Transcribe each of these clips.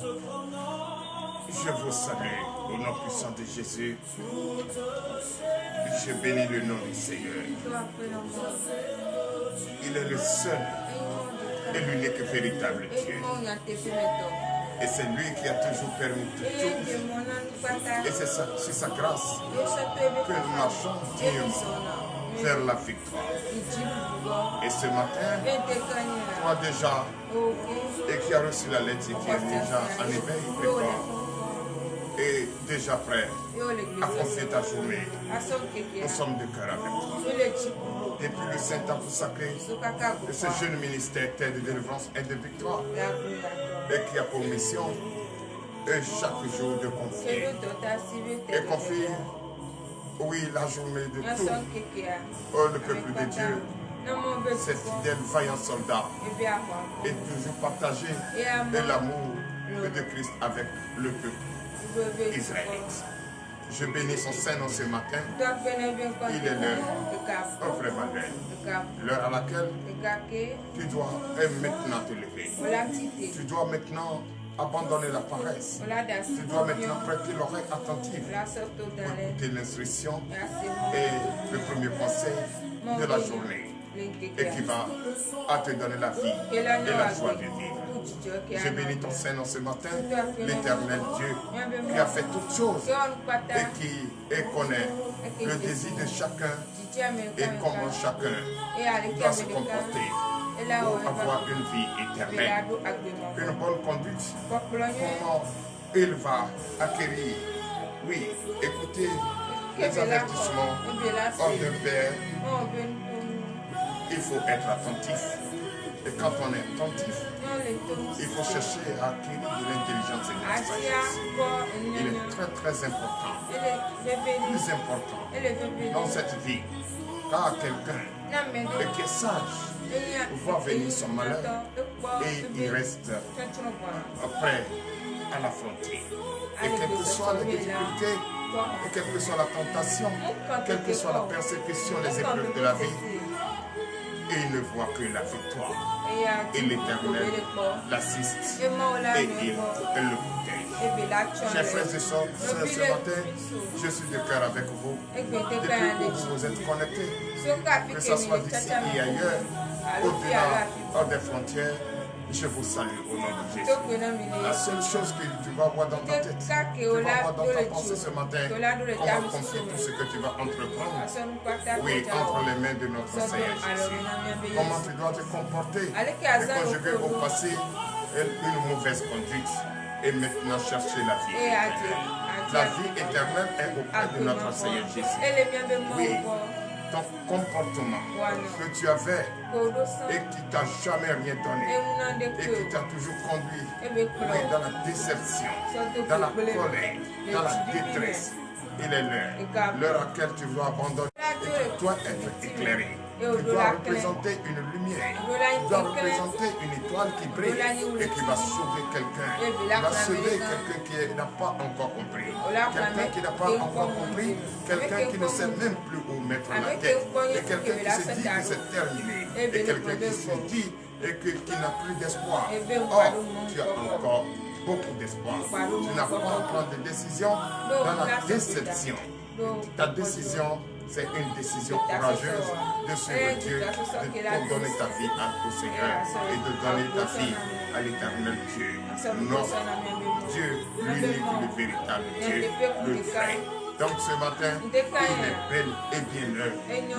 Je vous salue au nom puissant de Jésus. Je bénis le nom du Seigneur. Il est le seul et l'unique véritable Dieu. Et c'est lui qui a toujours permis tout. Et c'est sa grâce que nous marchons dignement vers la victoire. Et ce matin, toi déjà, et qui a reçu la lettre, qui est déjà en éveil, prépare, et déjà prêt à confier ta journée. Nous sommes de cœur avec toi. Depuis le Saint-Temple sacré, de ce jeune ministère terre de délivrance et de victoire, et qui a pour mission chaque jour de confier. Et confier, oui, la journée de tout le peuple de Dieu, ces fidèles vaillants soldats, et toujours partager l'amour de Christ avec le peuple israélite. Je bénis son Saint-Nom ce matin. Il est l'heure, vraiment l'heure à laquelle tu dois maintenant te lever. Tu dois maintenant abandonner la paresse. Tu dois maintenant prêter l'oreille attentive pour écouter l'instruction et le premier conseil de la journée, et qui va te donner la vie et la joie de vivre. Je bénis ton Saint-Nom ce matin, l'Éternel Dieu, qui a fait toutes choses et qui connaît le désir de chacun et comment chacun doit se comporter pour avoir une vie éternelle, une bonne conduite, comment il va acquérir, oui, écoutez les avertissements d'un Père. Il faut être attentif. Et quand on est attentif, il faut chercher à acquérir de l'intelligence et de la sagesse. Il est très très important, plus important dans cette vie, car quelqu'un qui est sage voit venir son malheur et il reste prêt à l'affronter. Et quelles que soient les difficultés, et quelle que soit la tentation, quelle que soit la persécution, les épreuves de la vie, il ne voit que la victoire. Et l'Éternel l'assiste et il le protège. Chers frères et sœurs, ce matin, je suis de cœur avec vous. Depuis où vous êtes connectés, que ce soit d'ici et ailleurs, au-delà des frontières, je vous salue au nom de Jésus. La seule chose que tu vas avoir dans ta tête, tu vas avoir dans ta pensée ce matin, comment confier tout ce que tu vas entreprendre, oui, entre les mains de notre Seigneur Jésus. Comment tu dois te comporter et conjuguer au passé une mauvaise conduite et maintenant chercher la vie éternelle. La vie éternelle est auprès de notre Seigneur Jésus. Oui. Ton comportement que tu avais et qui t'a jamais rien donné et qui t'a toujours conduit dans la déception, dans la colère, dans la détresse. Il est l'heure à laquelle tu dois abandonner et tu dois être éclairé. Tu dois représenter une lumière, tu dois représenter une étoile qui brille et qui va sauver quelqu'un. Qui va sauver quelqu'un qui n'a pas encore compris. Quelqu'un qui n'a pas encore compris, quelqu'un qui ne sait même plus où mettre la tête. Et quelqu'un qui se dit que c'est terminé. Et quelqu'un qui se dit qui n'a plus d'espoir. Or, tu as encore beaucoup d'espoir. Tu n'as pas à prendre de décision dans la déception. Ta décision, c'est une décision courageuse de suivre Dieu, de donner ta vie au Seigneur et de donner ta vie à l'éternel Dieu. Notre Dieu, l'unique, le véritable Dieu, le vrai. Donc ce matin, il est belle et bien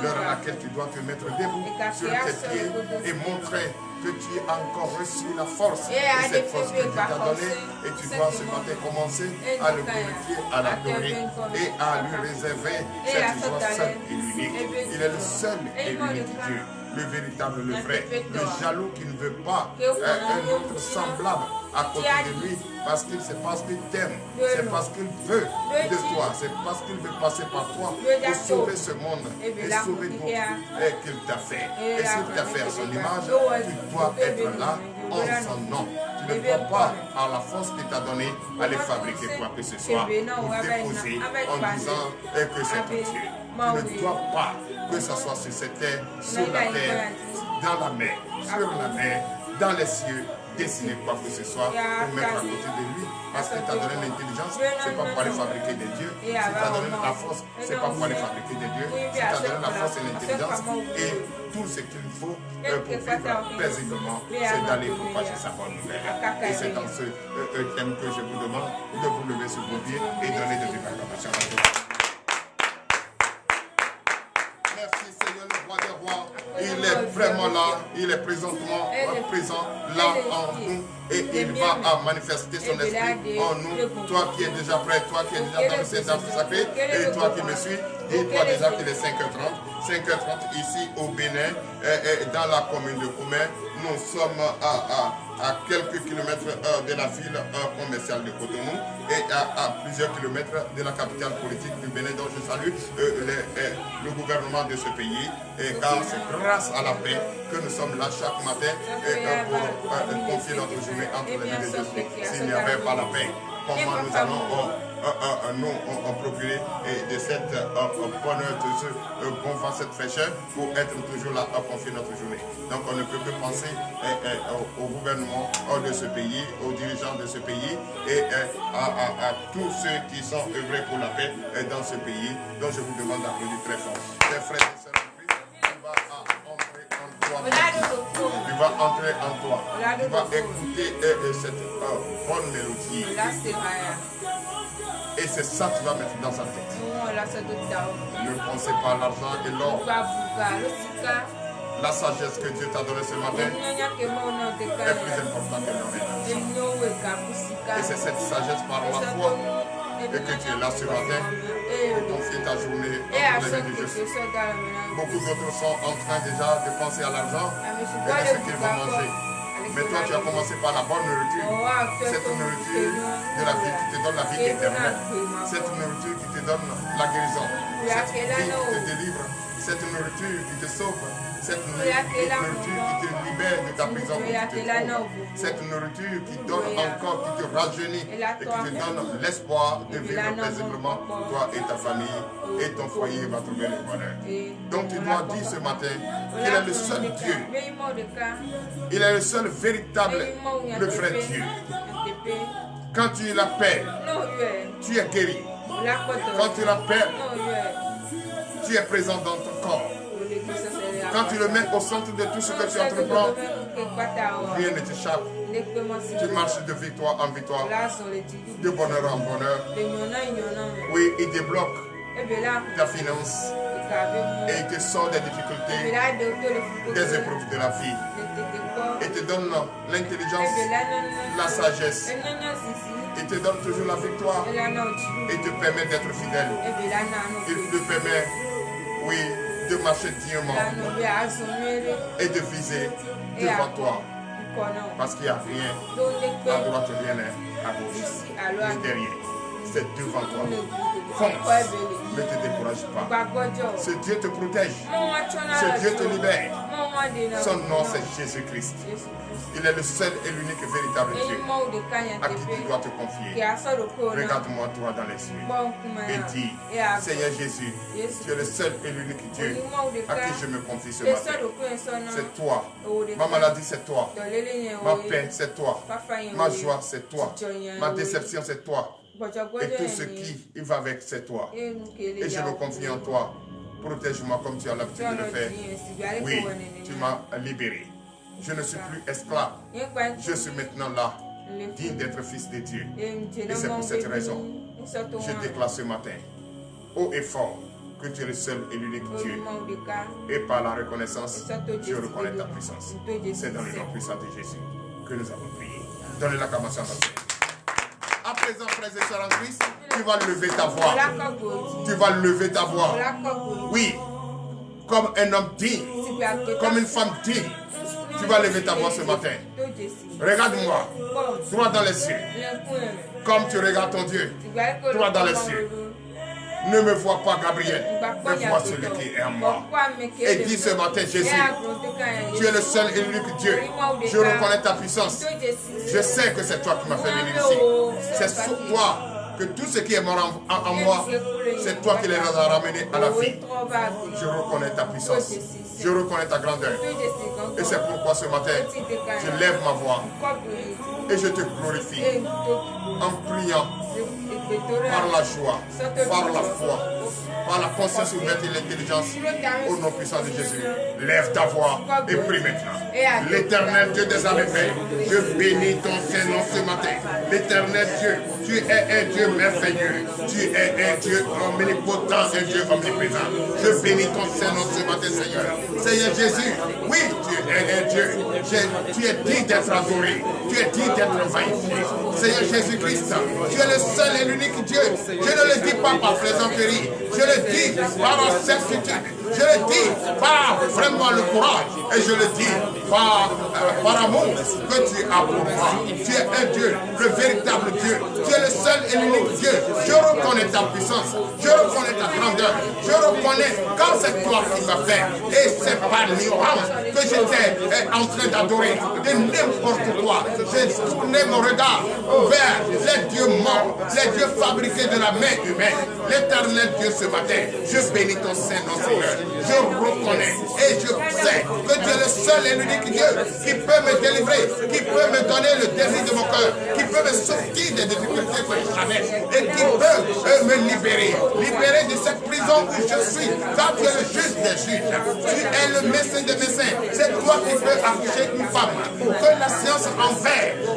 l'heure à laquelle tu dois te mettre debout sur tes pieds et montrer que tu as encore reçu la force et cette force que Dieu t'a donnée et tu dois ce matin commencer à le glorifier, à l'adorer et à lui réserver cette joie seule et unique. Il est le seul et l'unique Dieu, le véritable, le vrai, le jaloux qui ne veut pas un autre semblable à côté de lui parce qu'il c'est parce qu'il t'aime, c'est parce qu'il veut de toi, c'est parce qu'il veut passer par toi pour sauver ce monde et sauver d'autres qu'il t'a fait. Et s'il t'a fait à son image, tu dois être là en son nom. Tu ne dois pas, à la force qu'il t'a donnée, aller fabriquer quoi que ce soit ou déposer en disant que c'est ton Dieu. Tu ne dois pas, que ce soit sur cette terre, sur la terre, dans la mer, sur la mer, dans les cieux, dessiner quoi que ce soit pour mettre à côté de lui. Parce que tu as donné l'intelligence, c'est pas pour aller fabriquer des dieux. Si tu as donné la force, c'est pas pour aller fabriquer des dieux. Si tu as donné la force et l'intelligence et tout ce qu'il faut pour vivre paisiblement, c'est d'aller propager sa bonne nouvelle. Et c'est dans ce thème que je vous demande de vous lever sur vos pieds et donner de vives acclamations à Dieu. Merci Seigneur, le roi des rois. Il est vraiment là, il est présentement présent là en nous et il va manifester son esprit en nous. Toi qui es déjà prêt, toi qui es déjà dans le Saint-Esprit sacré et toi qui me suis, dis-toi déjà qu'il est 5h30. 5h30 ici au Bénin, dans la commune de Koumé. Nous sommes à quelques kilomètres de la ville commerciale de Cotonou et à plusieurs kilomètres de la capitale politique du Bénin. Donc je salue le gouvernement de ce pays, car c'est grâce à la paix que nous sommes là chaque matin pour confier notre journée entre les mains de Dieu. S'il n'y avait pas la paix, comment nous allons nous procurer de cette bonheur, de ce bon vent, cette fraîcheur pour être toujours là à confier notre journée. Donc on ne peut que penser au gouvernement de ce pays, aux dirigeants de ce pays et à tous ceux qui sont œuvrés pour la paix dans ce pays. Donc je vous demande d'applaudir très fort. Mes frères et sœurs en Christ, tu vas entrer en toi. Tu vas écouter cette bonne mélodie. Et c'est ça que tu vas mettre dans sa tête. Ne pensez pas à l'argent et l'or. La sagesse que Dieu t'a donnée ce matin est plus importante que l'or et l'argent. Et c'est cette sagesse par la foi et que tu es là ce matin pour confier ta journée entre les mains de Jésus. Beaucoup d'autres sont en train déjà de penser à l'argent et à ce qu'ils vont manger. Mais toi, tu as commencé par la bonne nourriture. Cette nourriture de la vie qui te donne la vie éternelle. Cette nourriture qui te donne la guérison. Cette vie qui te délivre. Cette nourriture qui te sauve. Cette nourriture qui te libère de ta prison où tu te trouves. Cette nourriture qui donne encore, qui te rajeunit et qui te donne l'espoir de vivre paisiblement, toi et ta famille, et ton foyer va trouver le bonheur. Donc tu dois dire ce matin qu'il est le seul Dieu. Il est le seul véritable, le vrai Dieu. Quand tu l'appelles, tu es guéri. Quand tu l'appelles, tu es présent dans ton corps. Quand tu le mets au centre de tout ce que tu entreprends, rien ne t'échappe. Tu marches de victoire en victoire, de bonheur en bonheur. Oui, il débloque ta finance et il te sort des difficultés, des épreuves de la vie. Et te donne l'intelligence, la sagesse. Il te donne toujours la victoire. Et te permet d'être fidèle. Il te permet, oui, de marcher dignement et de viser devant toi. Parce qu'il n'y a rien à droite, rien à gauche, ni derrière. C'est devant toi. Fonce, ne te décourage pas. Ce Dieu te protège. Ce Dieu te libère. Son nom c'est Jésus-Christ. Il est le seul et l'unique véritable Dieu à qui tu dois te confier. Regarde-moi toi dans les yeux et dis, Seigneur Jésus, tu es le seul et l'unique Dieu à qui je me confie ce matin. C'est toi. Ma maladie c'est toi. Ma paix c'est toi. Ma joie c'est toi. Ma déception c'est toi. Et tout ce qui va avec c'est toi. Et je me confie en toi. Protège-moi comme tu as l'habitude de le faire. Oui, tu m'as libéré. Je ne suis plus esclave. Je suis maintenant là, digne d'être fils de Dieu. Et c'est pour cette raison, je déclare ce matin, haut et fort, que tu es le seul et l'unique Dieu. Et par la reconnaissance, je reconnais ta puissance. C'est dans le nom puissant de Jésus que nous avons prié. Donnez l'acclamation à notre Seigneur. À présent, frères et sœurs en Christ, tu vas lever ta voix. Tu vas lever ta voix. Oui, comme un homme digne, comme une femme digne. Tu vas lever ta voix ce matin. Regarde-moi, droit dans les cieux. Comme tu regardes ton Dieu, droit dans les cieux. Ne me vois pas, Gabriel, mais vois celui qui est en moi. Et dis ce matin, Jésus, tu es le seul et l'unique Dieu. Je reconnais ta puissance. Je sais que c'est toi qui m'as fait venir ici. C'est sur toi que tout ce qui est mort en moi, c'est toi qui les as ramenés à la vie. Je reconnais ta puissance. Je reconnais ta grandeur. Et c'est pourquoi ce matin, je lève ma voix et je te glorifie en priant par la joie, par la foi, par la conscience ouverte et l'intelligence, au nom puissant de Jésus. Lève ta voix et prie maintenant. L'Éternel Dieu des armées, je bénis ton Saint-Nom ce matin. L'Éternel Dieu, tu es un Dieu merveilleux. Tu es un Dieu omnipotent, un Dieu omniprésent. Je bénis ton Saint-Nom ce matin, Seigneur. Seigneur Jésus, oui, tu es un Dieu. Tu es digne d'être adoré. Tu es digne d'être magnifié. Seigneur Jésus-Christ, tu es le seul et l'unique Dieu. Je ne le dis pas par plaisanterie. Je le dis par la certitude. Je le dis par vraiment le courage. Et je le dis par amour que tu as pour moi. Tu es un Dieu, le véritable Dieu. Tu es le seul et l'unique Dieu. Je reconnais ta puissance. Je reconnais ta grandeur. Je reconnais quand c'est toi qui m'as fait. Et c'est par l'ignorance que j'étais en train d'adorer de n'importe quoi. J'ai tourné mon regard vers les dieux morts, les dieux fabriqués de la main humaine. L'éternel Dieu ce matin, je bénis ton Saint-Nom, Seigneur. Je reconnais et je sais que tu es le seul et l'unique Dieu qui peut me délivrer, qui peut me donner le désir de mon cœur, qui peut me sortir des difficultés que je traverse et qui peut me libérer de cette prison où je suis. Car tu es le juge des juges, tu es le médecin des médecins. C'est toi qui peux accoucher une femme que la science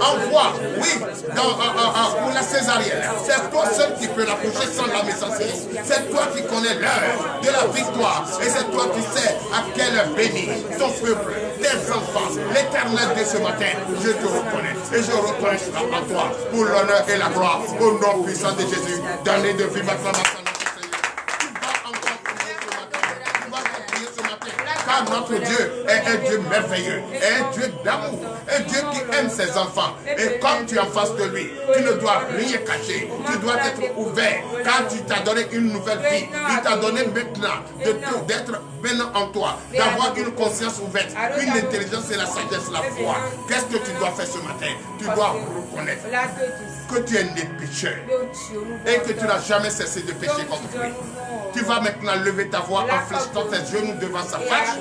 envoie, oui, pour la césarienne. C'est toi seul qui peux l'accoucher sans la messagerie. C'est toi qui connais l'heure de la victoire. Et c'est toi qui sais à quelle heure bénir ton peuple, tes enfants, l'éternel de ce matin. Je te reconnais et je reconnais cela en toi pour l'honneur et la gloire au nom puissant de Jésus. Donnez de vive acclamation à notre Seigneur. Tu vas encore prier ce matin. Car notre Dieu est un Dieu merveilleux, un Dieu d'amour, un Dieu qui aime ses enfants. Et quand tu es en face de lui, tu ne dois rien cacher. Tu dois être ouvert, car tu t'as donné une nouvelle vie. Il t'a donné maintenant d'être maintenant en toi, d'avoir une conscience ouverte, une intelligence et la sagesse, la foi. Qu'est-ce que tu dois faire ce matin? Tu dois reconnaître que tu es né pécheur et que tu n'as jamais cessé de pécher contre lui. Tu vas maintenant lever ta voix en fléchissant tes genoux devant sa face.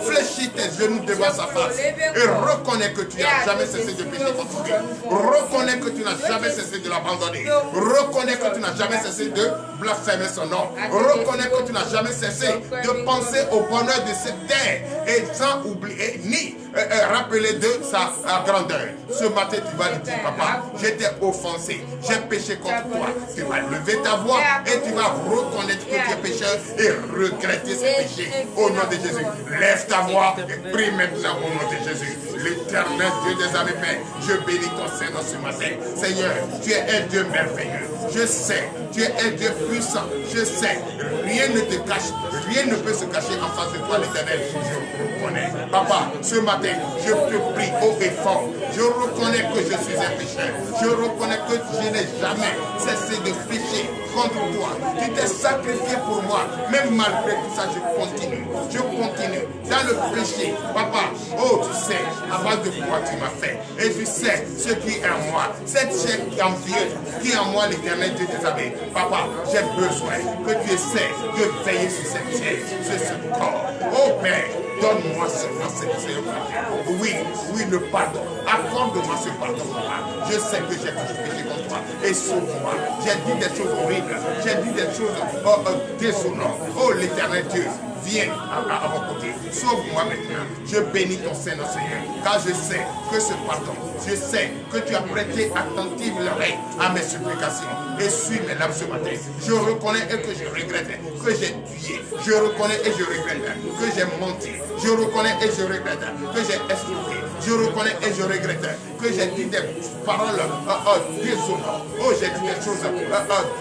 Fléchis tes genoux devant sa face et reconnais que tu n'as jamais cessé de pécher contre lui. Reconnais que tu n'as jamais cessé de l'abandonner. Reconnais que tu n'as jamais cessé de blasphémer son nom. Reconnais que tu n'as jamais cessé de penser au bonheur de cette terre et sans oublier ni rappeler de sa grandeur. Ce matin, tu vas lui dire, papa, j'étais offensé, j'ai péché contre toi. Tu vas lever ta voix et tu vas reconnaître que tu es pécheur et regretter ces péchés. Au nom de Jésus, lève ta voix et prie maintenant au nom de Jésus. L'éternel Dieu des armées, Père, je bénis ton Seigneur ce matin. Seigneur, tu es un Dieu merveilleux. Je sais, tu es un Dieu puissant. Je sais, rien ne te cache, rien ne peut se cacher en face de toi, l'Éternel. Je reconnais. Papa, ce matin, je te prie haut et fort. Je reconnais que je suis un pécheur. Je reconnais que je n'ai jamais cessé de pécher contre toi. Tu t'es sacrifié pour moi. Même malgré tout ça, je continue. Je continue dans le péché. Papa, oh, tu sais, à base de quoi tu m'as fait. Et tu sais ce qui est en moi. Cette chair qui est envieuse, qui est en moi, l'Éternel Dieu des armées. Papa, j'ai besoin que tu essaies de veiller sur cette chair, sur ce corps. Oh Père, donne-moi seulement cette chair. Oui, le pardon. Accorde-moi ce pardon, papa. Je sais que j'ai péché contre toi. Et sauve-moi. J'ai dit des choses horribles. J'ai dit des choses déshonorantes. Oh l'Éternel Dieu, viens à mon côté. Sauve-moi maintenant. Je bénis ton Seigneur, Seigneur. Car je sais que ce pardon, je sais que tu as prêté attentive l'oreille à mes supplications. Et suis mes larmes ce matin. Je reconnais et que je regrette que j'ai tué. Je reconnais et je regrette que j'ai menti. Je reconnais et je regrette que j'ai escroqué. Je reconnais et je regrette que j'ai dit des paroles déshonorantes. Oh, j'ai dit des choses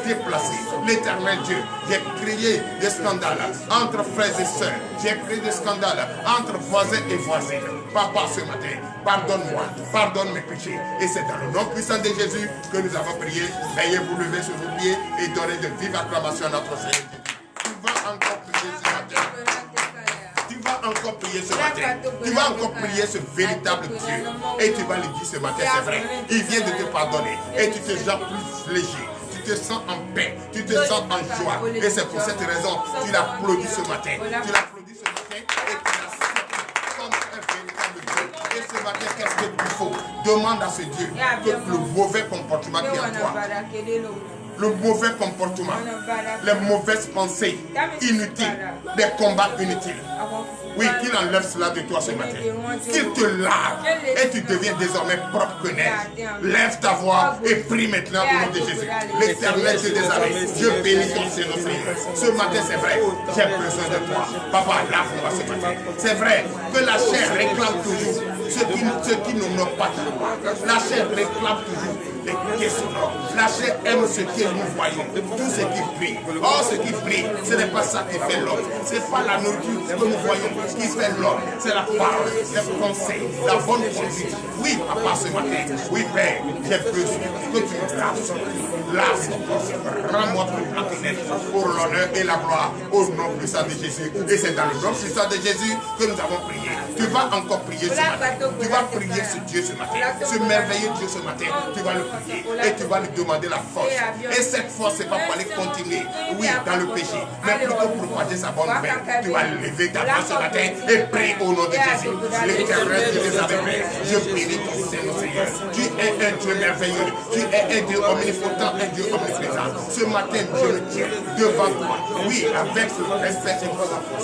déplacées. L'Éternel Dieu, j'ai créé des scandales entre frères et sœurs. J'ai créé des scandales entre voisins et voisines. Papa, ce matin, pardonne-moi, pardonne mes péchés. Et c'est dans le nom puissant de Jésus que nous avons prié. Veuillez vous lever sur vos pieds et donner de vives acclamations à notre Seigneur. Tu vas encore prier ce matin. Tu vas encore prier ce matin. Tu vas encore prier ce véritable Dieu. Et tu vas lui dire ce matin, c'est vrai, il vient de te pardonner. Et tu te sens plus léger. Tu te sens en paix. Tu te sens en joie. Et c'est pour cette raison que tu l'applaudis ce matin. Tu l'applaudis ce matin et tu l'as ce matin, qu'est-ce qu'il faut? Demande à ce Dieu que le mauvais comportement qui est en toi, le mauvais comportement, les mauvaises pensées inutiles, des combats inutiles, oui, qu'il enlève cela de toi ce matin. Qu'il te lave et tu deviens désormais propre que neige. Lève ta voix et prie maintenant au nom de Jésus. L'Éternel Dieu des armées, je bénis ton Seigneur. Ce matin, c'est vrai, j'ai besoin de toi. Papa, lave-moi ce matin. C'est vrai que la chair réclame toujours ce qui n'honore pas ta loi. La chair réclame toujours les questions. La chair aime ce que nous voyons, tout ce qui brille. Or, ce qui brille, ce n'est pas ça qui fait l'homme. Ce n'est pas la nourriture que nous voyons qui fait l'homme. C'est la parole, les pensées, la bonne conduite. Oui, papa, ce matin. Oui, Père, j'ai besoin que tu me laves. Lave, rends-moi plus blanc que neige pour l'honneur et la gloire au nom puissant de Jésus. Et c'est dans le nom puissant de Jésus que nous avons prié. Tu vas encore prier ce matin. Tu vas prier ce Dieu ce matin. Ce merveilleux Dieu ce matin. Tu vas le prier et tu vas lui demander la force. Et cette force, c'est pas pour aller continuer, oui, dans le péché, mais plutôt pour propager sa bonne nouvelle. Tu vas lever ta main ce matin et prie au nom de Jésus. L'Éternel Dieu des armées, je bénis ton Seigneur. Tu es un Dieu merveilleux. Tu es un Dieu omnipotent, un Dieu omniprésent. Ce matin, je me tiens devant toi. Oui, avec le respect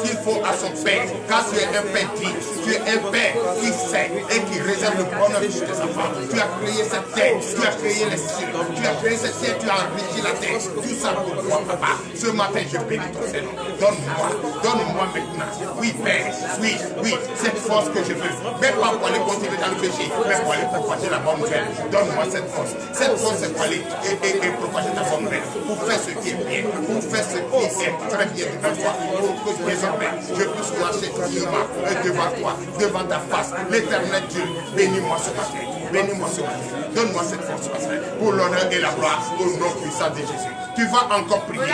qu'il faut à son Père. Car tu es un Père digne. Tu es un Père qui sait et qui réserve le bonheur pour tes enfants. Tu as créé cette terre. Tu as créé les cieux. Tu as créé cette terre. Tu as enrichi la terre. Tout ça pour toi, papa. Ce matin, je bénis ton Seigneur. Donne-moi maintenant. Oui, Père. Oui, cette force que je veux. Mais pas pour aller continuer dans le péché, mais pour aller propager la bonne nouvelle. Donne-moi cette force. Cette force, c'est pour aller et propager ta bonne nouvelle. Pour faire ce qui est bien. Pour faire ce qui est très bien devant toi. Pour que désormais, je puisse marcher dignement devant toi, devant ta face. L'Éternel Dieu, bénis-moi ce matin. Bénis-moi ce matin. Donne-moi cette force, pasteur, pour l'honneur et la gloire au nom puissant de Jésus. Tu vas encore prier.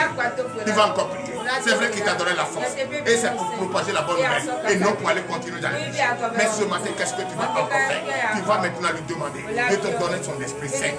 Tu vas encore prier. C'est vrai qu'il t'a donné la force. Et c'est pour propager la bonne nouvelle. Et non pour aller continuer dans le péché. Mais ce matin, qu'est-ce que tu vas encore faire? Tu vas maintenant lui demander de te donner son Esprit Saint.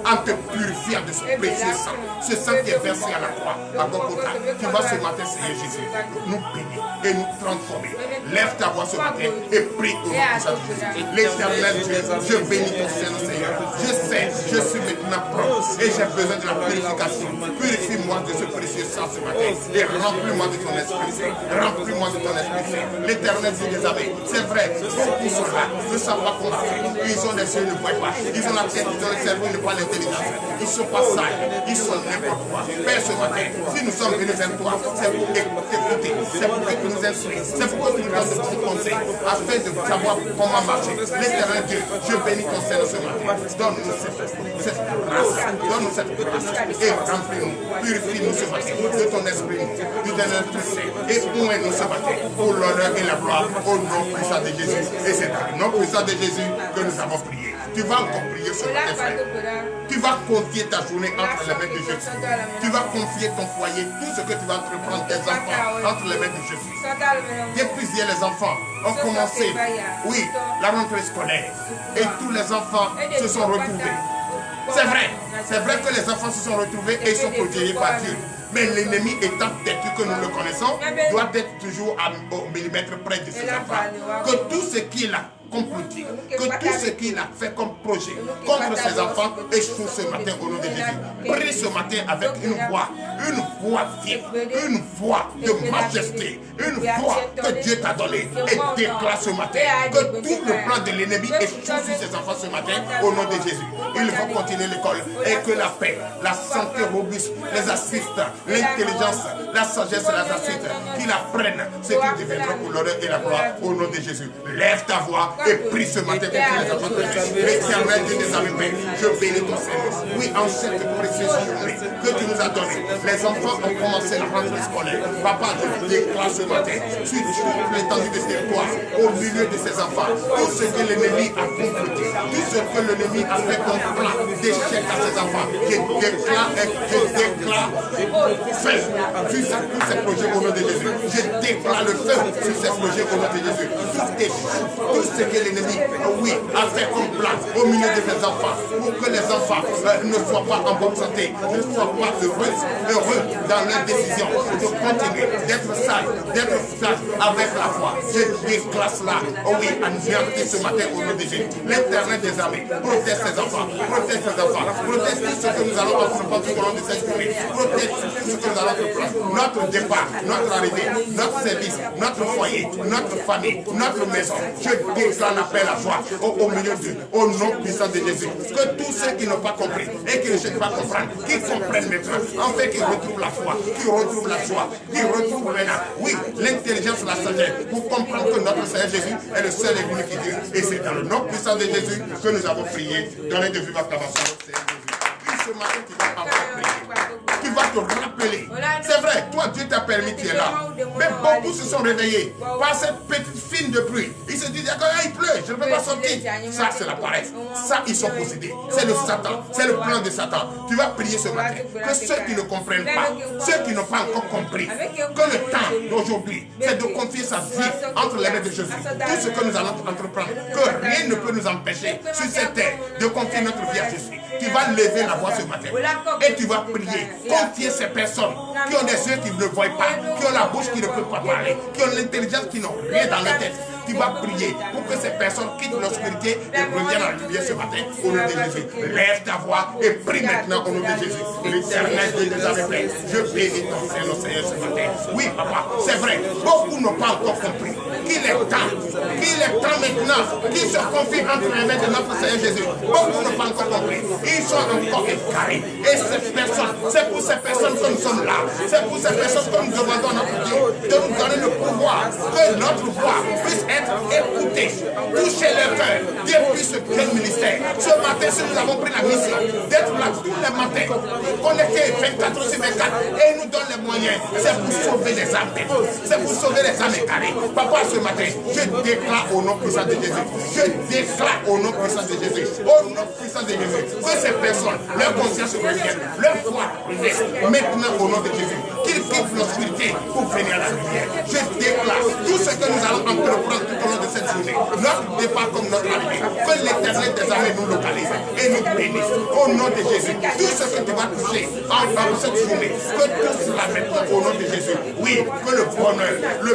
En te purifiant de ce précieux sang. Ce sang qui est versé à la croix, à Golgotha. Tu vas ce matin, Seigneur Jésus, nous bénir et nous transformer. Lève ta voix ce matin et prie au nom de Jésus. L'Éternel Dieu, je bénis ton Seigneur. Je sais, je suis maintenant propre et j'ai besoin de la purification. Purifie-moi de ce précieux sang ce matin et remplis-moi de ton Esprit Saint. Remplis-moi de ton Esprit Saint. L'Éternel Dieu des armées, c'est vrai, beaucoup sont là, ne savent pas comment faire. Ils ont les yeux, ils ne voient pas. Ils ont la tête, ils ont le cerveau, ils n'ont pas l'intelligence. Ils ne sont pas sages, ils sont n'importe quoi. Père, ce matin, si nous sommes venus vers toi, c'est pour t'écouter, c'est pour que tu nous instruis, c'est pour que tu nous donnes de petits conseils, afin de savoir comment marcher. L'Éternel Dieu, je bénis ton Seigneur ce matin. Donne-nous cette grâce, donne-nous cette grâce et remplis-nous, purifie-nous ce matin de ton esprit, du dernier Saint, et ouins-nous ce matin pour l'honneur et la gloire au nom puissant de Jésus. Et c'est dans le nom puissant de Jésus que nous avons prié. Tu vas encore prier ce matin, frère. Tu vas confier ta journée entre les mains de Jésus. Tu vas confier ton foyer, tout ce que tu vas entreprendre, tes enfants, entre les mains de Jésus. Depuis hier, les enfants ont commencé, oui, la rentrée scolaire. Et tous les enfants se sont retrouvés. C'est vrai que les enfants se sont retrouvés et ils sont protégés par Dieu. Mais l'ennemi étant têtu que nous le connaissons, doit être toujours au millimètre près de ses enfants. Que tout ce qu'il a comploté, que tout ce qu'il a fait comme projet contre ses enfants échoue ce matin au nom de Jésus. Prie ce matin avec une voix vive, une voix de majesté, une voix que Dieu t'a donnée et déclare ce matin que tout le plan de l'ennemi échoue sur ses enfants ce matin au nom de Jésus. Ils vont continuer l'école et que la paix, la santé robuste les assiste, l'intelligence, la sagesse les assiste, qu'ils apprennent ce qui deviendra pour l'honneur et la gloire au nom de Jésus. Lève ta voix et prie ce matin pour tous les enfants de Dieu. L'Éternel Dieu des armées, je bénis ton Seigneur. Oui, en cette précieuse journée que tu nous as donnée, les enfants ont commencé la rentrée scolaire. Papa, je déclare ce matin, sur toute l'étendue de ses toits, au milieu de ses enfants, tout ce que l'ennemi a comploté, tout ce que l'ennemi a fait comme plan d'échec à ses enfants, je déclare feu sur tous ces projets au nom de Jésus. Je déclare le feu sur ces projets au nom de Jésus. Tout ce que l'ennemi, oui, a fait comme plan au milieu de ses enfants, pour que les enfants ne soient pas en bonne santé, ne soient pas heureux dans leurs décisions, de continuer d'être sage avec la foi. Je déclare cela, oh oui, à nous ce matin au nom de Jésus. L'Éternel des armées protège ses enfants, protège tout ce que nous allons entreprendre tout au long de cette journée, protège tout ce que nous allons entreprendre, notre départ, notre arrivée, notre service, notre foyer, notre famille, notre maison. Je déclare l'appel à joie au milieu d'eux, au nom puissant de Jésus. Que tous ceux qui n'ont pas compris et qui ne cherchent pas à comprendre, qu'ils comprennent maintenant, en fait qu'ils retrouvent la foi, qu'ils retrouvent la joie, qu'ils retrouvent maintenant, oui, l'intelligence, la sagesse, pour comprendre que notre Seigneur Jésus est le seul et l'unique Dieu. Et c'est dans le nom puissant de Jésus que nous avons prié. Donnez de vivre acclamation au Seigneur Jésus. Puis ce matin, tu vas encore prier. Tu vas te rappeler. C'est vrai, toi, Dieu t'a permis, tu es là. Mais beaucoup se sont réveillés par cette petite fine de pluie. Ils se disent, il pleut, je ne peux pas sortir. Ça, c'est la paresse. Ça, ils sont possédés. C'est le Satan. C'est le plan de Satan. Tu vas prier ce matin. Que ceux qui ne comprennent pas, ceux qui n'ont pas encore compris, que le temps d'aujourd'hui, c'est de confier sa vie entre les mains de Jésus. Tout ce que nous allons entreprendre, que rien ne peut nous empêcher sur cette terre de confier notre vie à Jésus. Tu vas lever la voix ce matin et tu vas prier. Confier ces personnes qui ont des yeux qui ne voient pas, qui ont la bouche qui ne peut pas parler, qui ont l'intelligence qui n'ont rien dans leur tête. Tu vas prier pour que ces personnes quittent l'obscurité et reviennent à la lumière ce matin au nom de Jésus. Lève ta voix et prie maintenant au nom de Jésus. L'Éternel Dieu des armées, je bénis ton Seigneur ce matin. Oui, papa, c'est vrai, beaucoup n'ont pas encore compris qu'il est temps maintenant qu'ils se confient entre les mains de notre Seigneur Jésus. Beaucoup n'ont pas encore compris. Ils sont encore égarés. Et ces personnes, c'est pour ces personnes que nous sommes là. C'est pour ces personnes que nous demandons à notre Dieu de nous donner le pouvoir, que notre voix puisse être écoutée, toucher leur cœur, depuis ce grand ministère. Ce matin, si nous avons pris la mission d'être là tous les matins, connectés 24 sur 24, et nous donne les moyens, c'est pour sauver les âmes. C'est pour sauver les âmes égarées. Papa, ce matin, je déclare au nom puissant de Jésus. Je déclare au nom puissant de Jésus. Au nom puissant de Jésus. Que ces personnes, leur conscience revienne, leur foi revienne. Maintenant, au nom de Jésus, qu'ils quittent l'obscurité pour venir à la lumière. Je déclare tout ce que nous allons entreprendre tout au long de cette journée. Notre départ comme notre arrivée. Que l'Éternel des armées nous localise et nous bénisse. Au nom de Jésus. Tout ce que tu vas toucher en cette journée. Que tout cela maintenant au nom de Jésus. Oui, que le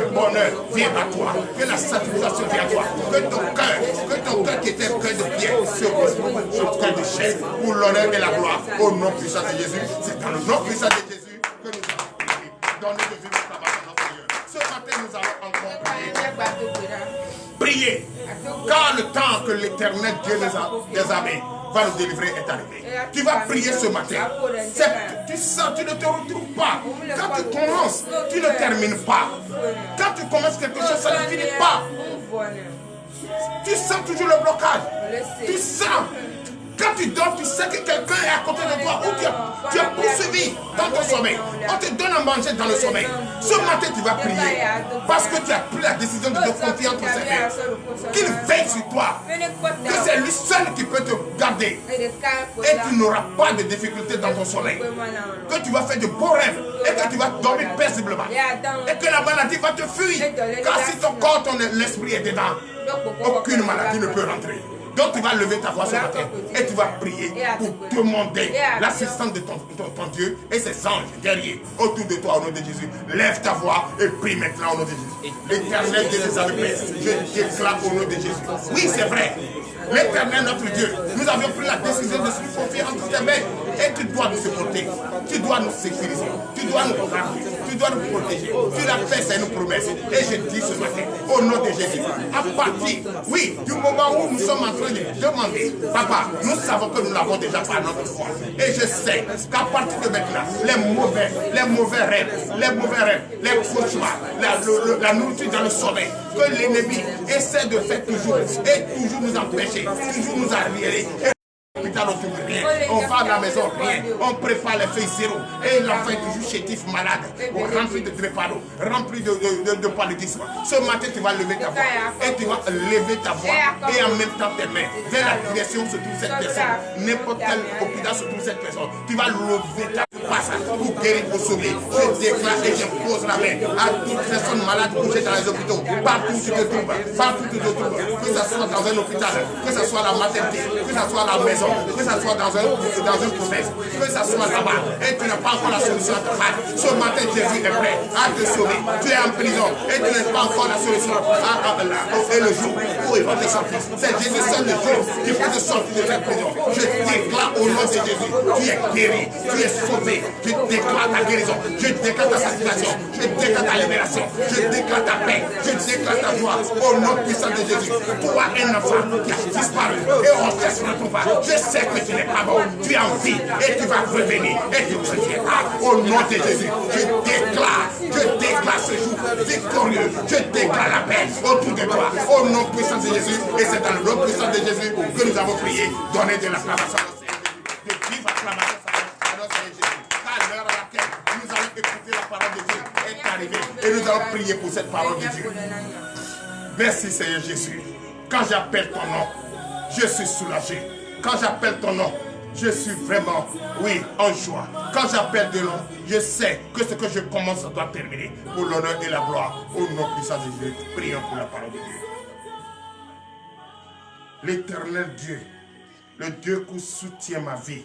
bonheur vienne à toi. Que la satisfaction vienne à toi. Que ton cœur qui était un cœur de pierre se retrouve sur cœur de chair. Pour l'honneur et la gloire. Au nom puissant de Jésus. C'est dans le nom puissant de Jésus que nous allons prier. Donnez de vivre la parole à notre Seigneur. Ce matin, nous allons encore prier. Car le temps que l'Éternel Dieu des armées va nous délivrer est arrivé. Tu vas prier ce matin. Tu sens, tu ne te retrouves pas. Quand tu commences, tu ne termines pas. Quand tu commences quelque chose, ça ne finit pas. Tu sens toujours le blocage. Tu sens. Quand tu dors, tu sais que quelqu'un est à côté de toi ou tu es poursuivi dans ton sommeil. On te donne à manger dans le sommeil. Ce matin, tu vas prier parce que tu as pris la décision de te confier entre ses mains. Qu'il veille sur toi. Que c'est lui seul qui peut te garder. Et tu n'auras pas de difficultés dans ton sommeil. Que tu vas faire de beaux rêves et que tu vas dormir paisiblement. Et que la maladie va te fuir. Car si ton corps, l'esprit est dedans, aucune maladie ne peut rentrer. Donc tu vas lever ta voix ce matin et tu vas prier pour demander l'assistance de ton Dieu et ses anges guerriers autour de toi au nom de Jésus. Lève ta voix et prie maintenant au nom de Jésus. L'Éternel Dieu des armées, je déclare au nom de Jésus. Oui, c'est vrai. L'Éternel notre Dieu, nous avions pris la décision de se confier entre tes mains. Et tu dois nous supporter, tu dois nous sécuriser, tu dois nous garder, tu dois nous protéger. Tu l'as fait, c'est une promesse. Et je dis ce matin, au nom de Jésus, à partir, oui, du moment où nous sommes en train de demander, Papa, nous savons que nous l'avons déjà par notre foi. Et je sais qu'à partir de maintenant, les mauvais rêves, les cauchemars, la nourriture dans le sommeil, que l'ennemi essaie de faire toujours, et toujours nous empêcher, toujours nous arriérer. On va à la maison, rien. On prépare les feuilles zéro. Et l'enfant est toujours chétif, malade, rempli de drépano, rempli de paludisme. Ce matin, tu vas lever ta voix. Et tu vas lever ta voix. Et en même temps, tes mains vers la direction se trouve cette personne. N'importe quel hôpital se trouve cette personne. Tu vas lever ta voix. passe pour guérir, pour sauver. Je déclare et j'impose la main à toute personne malade couchée dans les hôpitaux. Partout où tu te trouves, partout où tu te trouves, que ce soit dans un hôpital, que ce soit la maternité, que ce soit la maison, que ce soit dans une province, que ce soit là-bas, et tu n'as pas encore la solution à ta main. Ce matin, Jésus est prêt à te sauver. Tu es en prison et tu n'as pas encore la solution et le jour où il va te sortir. C'est Jésus seul le jour qui peut te sortir de cette prison. Je déclare au nom de Jésus, tu es guéri, tu es sauvé. Je déclare ta guérison, je déclare ta satisfaction, je déclare ta libération, je déclare ta paix, je déclare ta joie au nom puissant de Jésus. Toi, un enfant qui a disparu et on ne se retrouve pas. Je sais que tu n'es pas bon, tu es en vie et tu vas revenir et tu reviendras au nom de Jésus. Je déclare ce jour victorieux, je déclare la paix autour de toi au nom puissant de Jésus. Et c'est dans le nom puissant de Jésus que nous avons prié. Donnez de l'acclamation à Seigneur Jésus. De vive acclamation à notre Seigneur Jésus. Car l'heure à laquelle nous allons écouter la parole de Dieu est arrivée. Et nous allons prier pour cette parole de Dieu. Merci Seigneur Jésus. Quand j'appelle ton nom, je suis soulagé. Quand j'appelle ton nom, je suis vraiment, oui, en joie. Quand j'appelle de nom, je sais que ce que je commence doit terminer. Pour l'honneur et la gloire, au nom puissant de Jésus, prions pour la parole de Dieu. L'éternel Dieu, le Dieu qui soutient ma vie.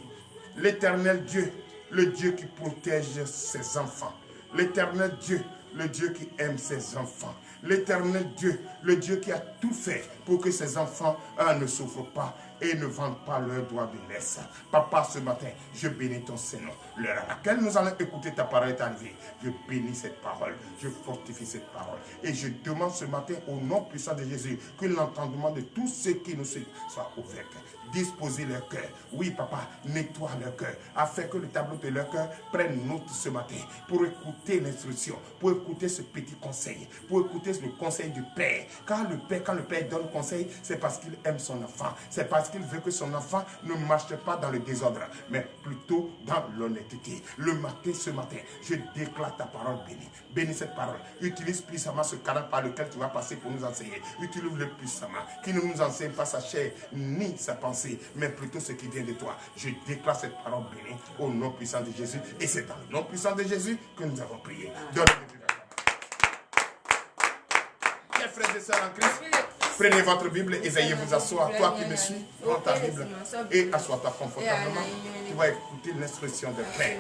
L'éternel Dieu, le Dieu qui protège ses enfants. L'éternel Dieu, le Dieu qui aime ses enfants. L'éternel Dieu, le Dieu qui a tout fait pour que ses enfants ne souffrent pas et ne vendent pas leurs doigts de l'aise. Papa, ce matin, je bénis ton Seigneur. L'heure à laquelle nous allons écouter ta parole est arrivée. Je bénis cette parole, je fortifie cette parole. Et je demande ce matin, au nom puissant de Jésus, que l'entendement de tous ceux qui nous suivent soit ouvert. Disposer leur cœur. Oui, papa, nettoie leur cœur, afin que le tableau de leur cœur prenne note ce matin, pour écouter l'instruction, pour écouter ce petit conseil, pour écouter le conseil du Père. Quand le Père donne conseil, c'est parce qu'il aime son enfant. C'est parce qu'il veut que son enfant ne marche pas dans le désordre, mais plutôt dans l'honnêteté. Le matin, ce matin, je déclare ta parole bénie. Bénis cette parole. Utilise puissamment ce canal par lequel tu vas passer pour nous enseigner. Utilise-le puissamment. Qui ne nous enseigne pas sa chair ni sa pensée, mais plutôt ce qui vient de toi. Je déclare cette parole bénie au nom puissant de Jésus. Et c'est dans le nom puissant de Jésus que nous avons prié. Donne-nous. Chers frères et sœurs en Christ, prenez votre Bible et veuillez vous asseoir. Toi qui me suis, prends ta Bible et assois-toi confortablement. Tu vas écouter l'instruction de Père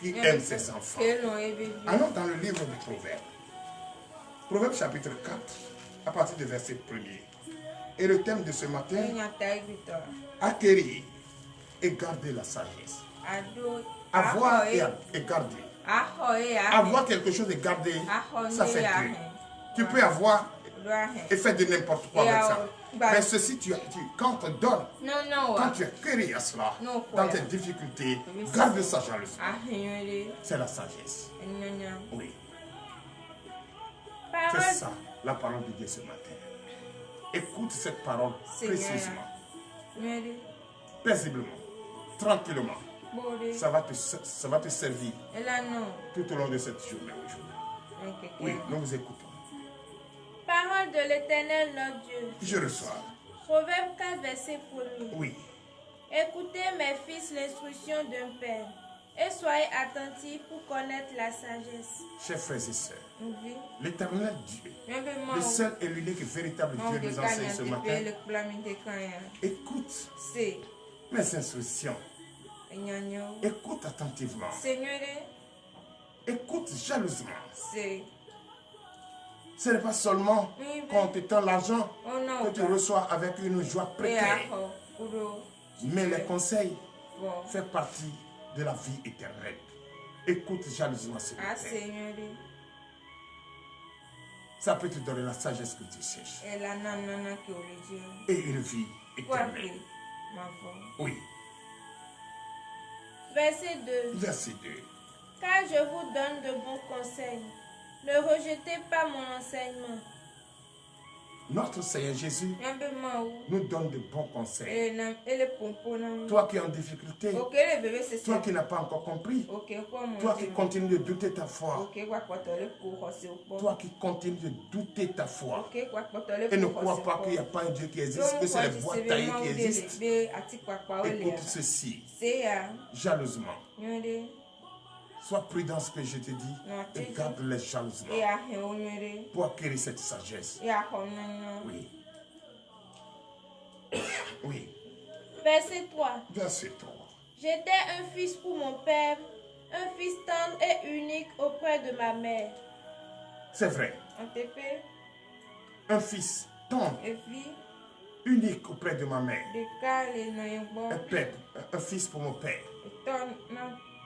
qui aime ses enfants. Allons dans le livre du Proverbe. Proverbe chapitre 4, à partir du verset 1er. Et le thème de ce matin, acquérir et garder la sagesse. Avoir et garder. Avoir quelque chose et garder, ça fait deux. Tu peux avoir et faire de n'importe quoi avec ça. Mais ceci, quand on te donne, quand tu acquéris à cela, dans tes difficultés, garde ça jalousement. C'est la sagesse. Oui. C'est ça, la parole de Dieu ce matin. Écoute cette parole précisément, paisiblement, tranquillement. Ça va te servir tout au long de cette journée aujourd'hui. Oui, nous vous écoutons. Parole de l'Éternel notre Dieu. Je reçois. Proverbe 4, verset 1er. Oui. Écoutez mes fils l'instruction d'un père et soyez attentifs pour connaître la sagesse. Chers frères et sœurs, Oui. l'Éternel Dieu, le seul et l'unique véritable Dieu nous enseigne ce matin. Écoute mes instructions. Écoute attentivement. Écoute jalousement. Ce n'est pas seulement quand on te tend l'argent que tu reçois avec une joie précaire. Mais les conseils font partie de la vie éternelle. Écoute jalousement ce matin. Ça peut te donner la sagesse que tu cherches. Et une vie éternelle. Oui. Verset 2. Verset 2. Car je vous donne de bons conseils. Ne rejetez pas mon enseignement. Notre Seigneur Jésus nous donne de bons conseils. Toi Toi qui es en difficulté, toi qui n'as pas encore compris, toi qui continues de douter ta foi, toi qui continues de douter ta foi et ne crois pas qu'il n'y a pas un Dieu qui existe, que c'est les bois taillés qui existent. Écoute ceci, jalousement. Sois prudent ce que je te dis et garde les jalousements pour acquérir cette sagesse. Oui. Oui. Verset 3. Verset 3. J'étais un fils pour mon père, un fils tendre et unique auprès de ma mère. C'est vrai. Un fils tendre, unique auprès de ma mère. Un fils pour mon père.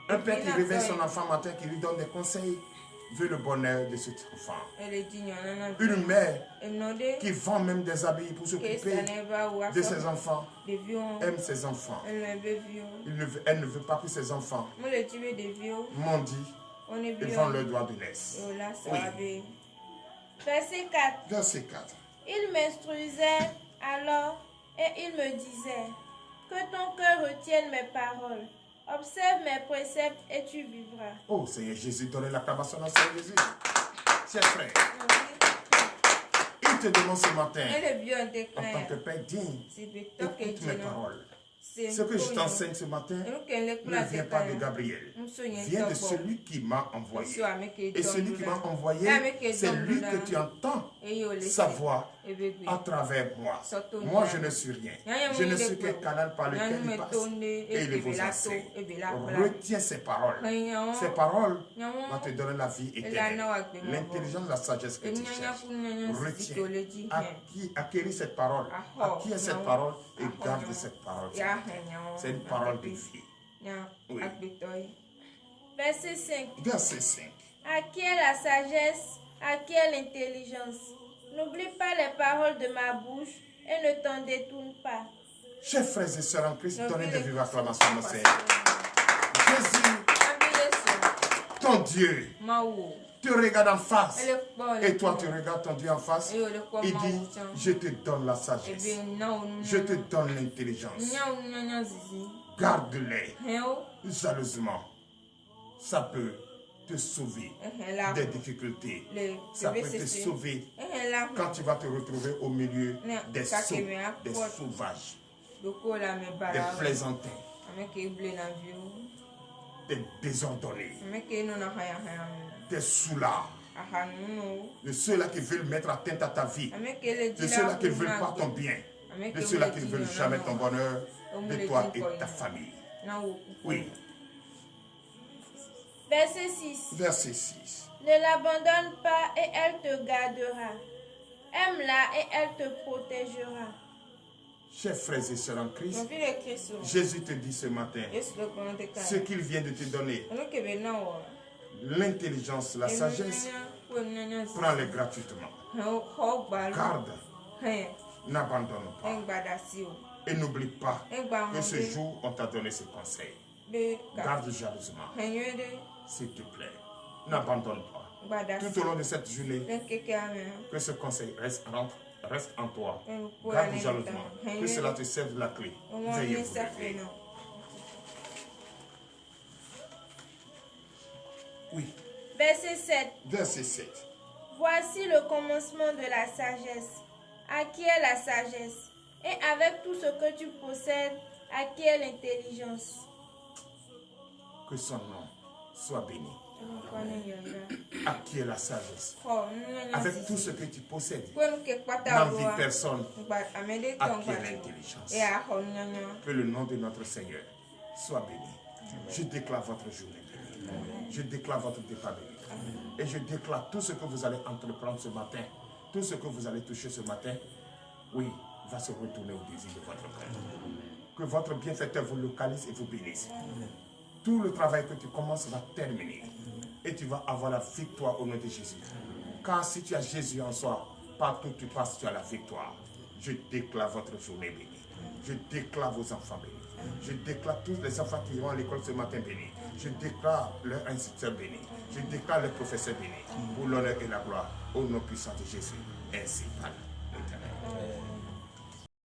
Un père qui réveille son enfant matin, qui lui donne des conseils, veut le bonheur de cet enfant. Une mère qui vend même des habits pour s'occuper de ses enfants, aime ses enfants. Elle ne veut pas que ses enfants mendient et vendent leurs doigts de l'aise. Oui. Verset 4. Verset 4. Il m'instruisait alors et il me disait que ton cœur retienne mes paroles. Observe mes préceptes et tu vivras. Oh Seigneur Jésus, donnez l'acclamation à Seigneur Jésus. Chers frères, il te demande ce matin, en tant que Père digne, écoute mes paroles. Ce que je t'enseigne ce matin ne vient pas de Gabriel, vient de celui qui m'a envoyé. Et celui qui m'a envoyé, c'est lui que tu entends sa voix à travers moi. Moi, je ne suis rien. Je ne suis qu'un canal par lequel il passe et il vous enseigne. Retiens ces paroles. Ces paroles vont te donner la vie éternelle. L'intelligence, la sagesse que tu cherches. Retiens. Acquérir cette parole. Acquiert cette parole et garde cette parole. C'est une parole de vie. Oui. Verset 5. Verset 5. Acquiert la sagesse, acquiert l'intelligence. N'oublie pas les paroles de ma bouche et ne t'en détourne pas. Chers frères et sœurs en Christ, donnez des vives acclamations au Seigneur. Jésus, ton Dieu, te regarde en face. Et toi, tu regardes ton Dieu en face. Il dit, je te donne la sagesse. Je te donne l'intelligence. Garde-les jalousement. Ça peut te sauver des difficultés. Ça peut te sauver quand tu vas te retrouver au milieu des sots, des sauvages, des plaisantins, des désordonnés, des soulards, de ceux-là qui veulent mettre atteinte à ta vie, de ceux-là qui ne veulent pas ton bien, de ceux-là qui ne veulent jamais ton bonheur, de toi et ta famille. Oui. Verset 6. Verset 6. Ne l'abandonne pas et elle te gardera. Aime-la et elle te protégera. Chers frères et sœurs en Christ, Jésus te dit ce matin, ce qu'il vient de te donner, l'intelligence, la sagesse, prends-les gratuitement. Garde, n'abandonne pas. Et n'oublie pas que ce jour, on t'a donné ce conseil. Garde jalousement, s'il te plaît. N'abandonne pas. Tout au long de cette journée, que ce conseil reste en toi. Garde jalousement. Que cela te serve de la clé. Veuillez vous lever. Oui. Verset 7. Verset 7. Voici le commencement de la sagesse. Acquiert la sagesse. Et avec tout ce que tu possèdes, acquiert l'intelligence. Que son nom soit béni. Acquiert la sagesse. Avec tout ce que tu possèdes, n'envie personne. Acquiert l'intelligence. Que le nom de notre Seigneur soit béni. Je déclare votre journée bénie. Je déclare votre départ béni. Et je déclare tout ce que vous allez entreprendre ce matin, tout ce que vous allez toucher ce matin, oui, va se retourner au désir de votre cœur. Que votre bienfaiteur vous localise et vous bénisse. Tout le travail que tu commences va terminer. Et tu vas avoir la victoire au nom de Jésus. Car si tu as Jésus en soi, partout où tu passes, tu as la victoire. Je déclare votre journée bénie. Je déclare vos enfants bénis. Je déclare tous les enfants qui vont à l'école ce matin bénis. Je déclare leurs instituteurs bénis. Je déclare leurs professeurs bénis. Pour l'honneur et la gloire, au nom puissant de Jésus. Ainsi, par l'Éternel.